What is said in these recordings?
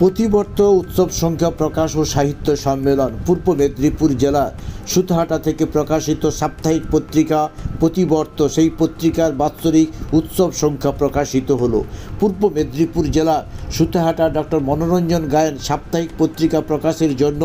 প্রতিবর্ষ উৎসব সংখ্যা প্রকাশ ও সাহিত্য সম্মেলন। পূর্ব মেদিনীপুর জেলার সুতাহাটা থেকে প্রকাশিত সাপ্তাহিক পত্রিকা প্রতিবর্ষ, সেই পত্রিকার বাৎসরিক উৎসব সংখ্যা প্রকাশিত হলো। পূর্ব মেদিনীপুর জেলার সুতাহাটা ডক্টর মনোরঞ্জন গায়েন সাপ্তাহিক পত্রিকা প্রকাশের জন্য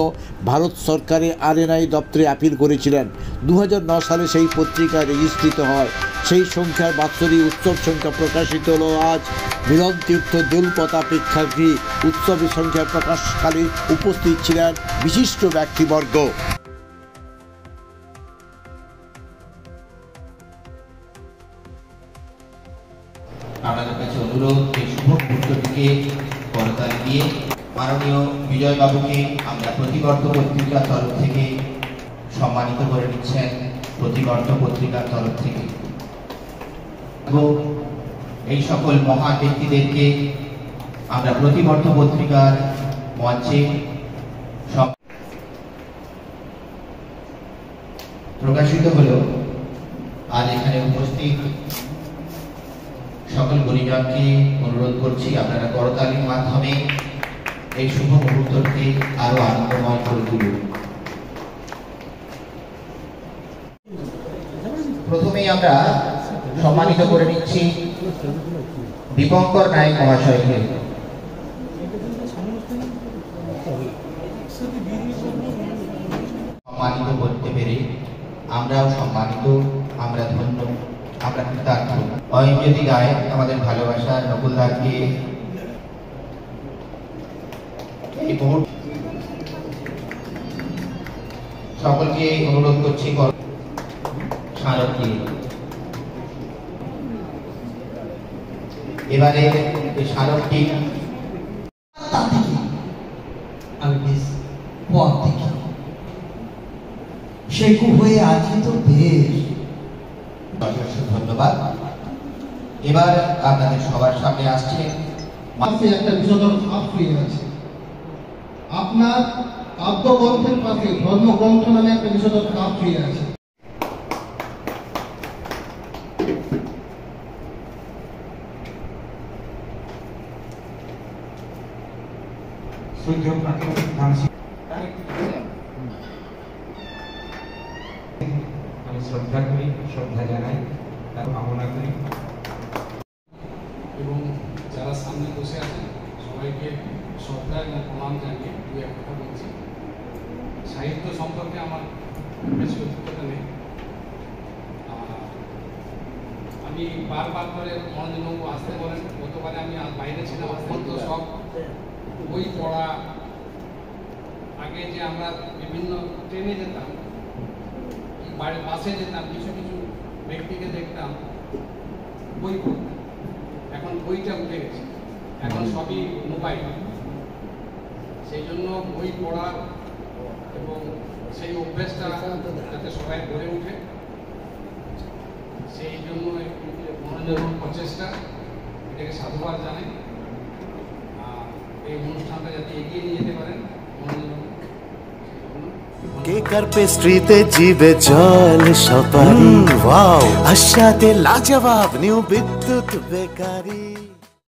ভারত সরকারের আরএনআই দপ্তরে আপিল করেছিলেন। 2009 সালে সেই পত্রিকা রেজিস্ট্রিত হয়। সেই সংখ্যার বাৎসরিক উৎসব সংখ্যা প্রকাশিত হলো আজ। মিলন তীর্থ দোলপতা প্রেক্ষাগৃহে উৎসবের সংখ্যা প্রকাশকালে উপস্থিত ছিলেন বিশিষ্ট ব্যক্তিবর্গ। আপনাদের কাছে অনুরোধ, এই শুভ মুহূর্তটিকে করতালি দিয়ে মাননীয় বিজয় বাবুকে আমরা প্রতিবর্ষ পত্রিকার তরফ থেকে সম্মানিত করে নিচ্ছেন। প্রতিবর্ষ পত্রিকার তরফ থেকে এই সকল মহান ব্যক্তিদেরকে আমরা প্রতিবর্ষ পত্রিকার মঞ্চে প্রকাশিত হলো। আজ এখানে উপস্থিত সকল গুণীজনকে অনুরোধ করছি, আপনারা করতালির মাধ্যমে এই শুভ মুহূর্তকে আরো আনন্দময় করে তুলুন। প্রথমেই আমরা সম্মানিত করে নিচ্ছি দীপঙ্কর নায়ক মহাশয়কে। সম্মানিত করতে পেরে আমরাও সম্মানিত, আমরা ধন্য, আমরা কৃতার্থ। অয়নজ্যোতি গায়েন আমাদের ভালোবাসা নকুলদারকে এই মুহূর্তে সকলকে অনুরোধ করছি স্মারককে। এবারে স্মারকটি আমি বেশ পথ দেখি সেকু হয়ে আছে তো বেশ। ধন্যবাদ। এবার আপনাদের সবার সামনে আসছে পাশে একটা বিষধর ভাব হয়ে আছে। আপনার কাব্যগ্রন্থের পাশে ধর্মগ্রন্থ নামে একটা বিষধর ভাব হয়ে আছে। আমি শ্রদ্ধা করি, শ্রদ্ধা জানাই, তার কামনা করি। এবং যারা সামনে বসে আছেন সবাইকে শ্রদ্ধা এবং প্রণাম জানিয়ে দু এক কথা বলছি। সাহিত্য সম্পর্কে আমার বেশি অভিজ্ঞতা নেই। আমি বারবার করে মনোরঞ্জনবাবু আসতে বলেন, গতবারে আমি বাইরে ছিলাম, এখন তো সব বই পড়া। আগে যে আমরা বিভিন্ন ট্রেনে যেতাম, বাড়ির বাসে যেতাম, কিছু কিছু ব্যক্তিকে দেখতাম বই পড়তাম। এখন বইটা উঠে গেছে, এখন সবই মোবাইল। সেই জন্য বই পড়া এবং সেই অভ্যেসটা যাতে সবাই গড়ে ওঠে, সেই জন্য মনোরঞ্জন প্রচেষ্টা, এটাকে সাধুবাদ জানাই। এই অনুষ্ঠানটা যাতে এগিয়ে নিয়ে যেতে পারেন মনোরঞ্জন। কেকার পেস্ট্রিতে জিবে জল সপারি, ওয়াও আশাতে লাজবাব নিউ বিদ্যুৎ বেকারি।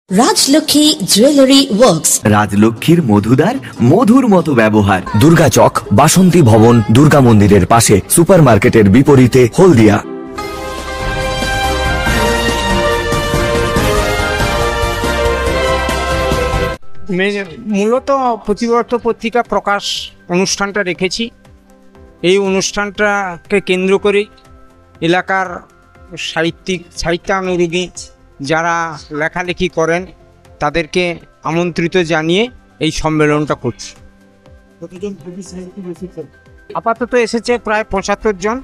রাজলক্ষ্মী জুয়েলারি ওয়ার্কস, রাজলক্ষ্মীর মধুদার, মধুর মতো ব্যবহার। দুর্গা চক, বাসন্তী ভবন, দুর্গা মন্দিরের পাশে, সুপার মার্কেটের বিপরীতে, হলদিয়া। মূলত প্রতিবর্ষ পত্রিকা প্রকাশ অনুষ্ঠানটা রেখেছি। এই অনুষ্ঠানটাকে কেন্দ্র করে এলাকার সাহিত্যানুরাগী যারা লেখালেখি করেন তাদেরকে আমন্ত্রিত জানিয়ে এই সম্মেলনটা করছি। আপাতত এসেছে প্রায় 75 জন।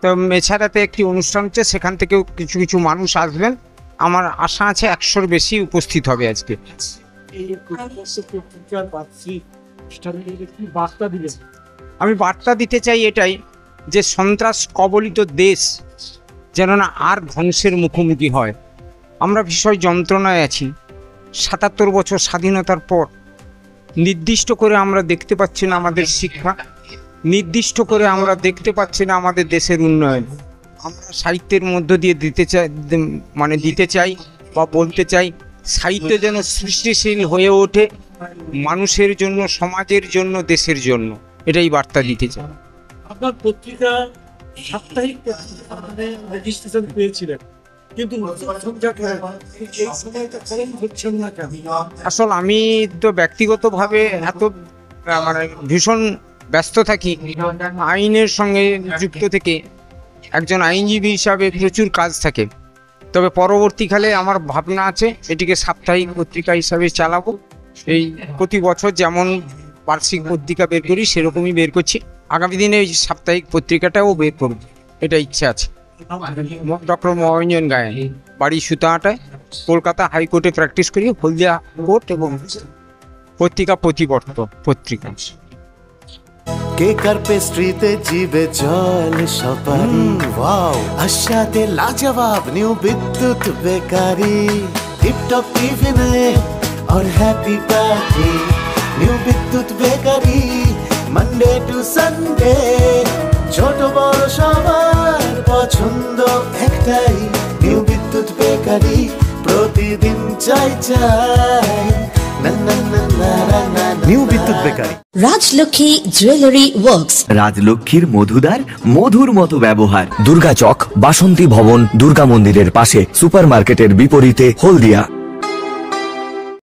তো এছাড়াতে একটি অনুষ্ঠান হচ্ছে, সেখান থেকেও কিছু কিছু মানুষ আসবেন। আমার আশা আছে 100-র বেশি উপস্থিত হবে আজকে। আমি বার্তা দিতে চাই এটাই, যে সন্ত্রাস কবলিত দেশ যেন না আর ধ্বংসের মুখোমুখি হয়। আমরা ভীষণ যন্ত্রণায় আছি। 77 বছর স্বাধীনতার পর নির্দিষ্ট করে আমরা দেখতে পাচ্ছি না আমাদের শিক্ষা, নির্দিষ্ট করে আমরা দেখতে পাচ্ছি না আমাদের দেশের উন্নয়ন। আমরা সাহিত্যের মধ্য দিয়ে দিতে চাই বা বলতে চাই, সাহিত্য যেন সৃষ্টিশীল হয়ে ওঠে মানুষের জন্য, সমাজের জন্য, দেশের জন্য, এটাই বার্তা দিতে চাই। আপনার পত্রিকা সাপ্তাহিক রেজিস্ট্রেশন পেয়েছিলেন, কিন্তু আসলে আমি তো ব্যক্তিগতভাবে এত মানে ভীষণ ব্যস্ত থাকি, আইনের সঙ্গে যুক্ত থেকে একজন আইনজীবী হিসাবে প্রচুর কাজ থাকে। তবে পরবর্তীকালে আমার ভাবনা আছে এটিকে সাপ্তাহিক পত্রিকা হিসাবে চালাবো। এই প্রতি বছর যেমন বার্ষিক পত্রিকা বের করি সেরকমই বের করছি, আগামী দিনে এই সাপ্তাহিক পত্রিকাটাও বের করব, এটা ইচ্ছা আছে। ডক্টর মনোরঞ্জন গায়েন, বাড়ি সুতাহাটায়, কলকাতা হাইকোর্টে প্র্যাকটিস করি, হলদিয়া কোর্ট, এবং পত্রিকা প্রতিবর্ত পত্রিকা। কেক আর পেস্ট্রিতে জিবে জল সপারি, ওয়াও আশাতে লাজবাব নিউ বিদ্যুৎ বেকারি, টিপটপ টিফিনে और हैप्पी पार्टी নিউ বিদ্যুৎ বেকারি, মানডে টু সানডে ছোট বড় সবার পছন্দ একটাই, নিউ বিদ্যুৎ বেকারি প্রতিদিন চাই চাই, না না না না না, নিউ বিদ্যুৎ বেকারি। রাজলক্ষ্মী জুয়েলারি ওয়ার্কস, রাজলক্ষ্মীর মধুদার, মধুর মতো ব্যবহার। দুর্গা চক, বাসন্তী ভবন, দুর্গা মন্দিরের পাশে, সুপার মার্কেটের বিপরীতে, হলদিয়া।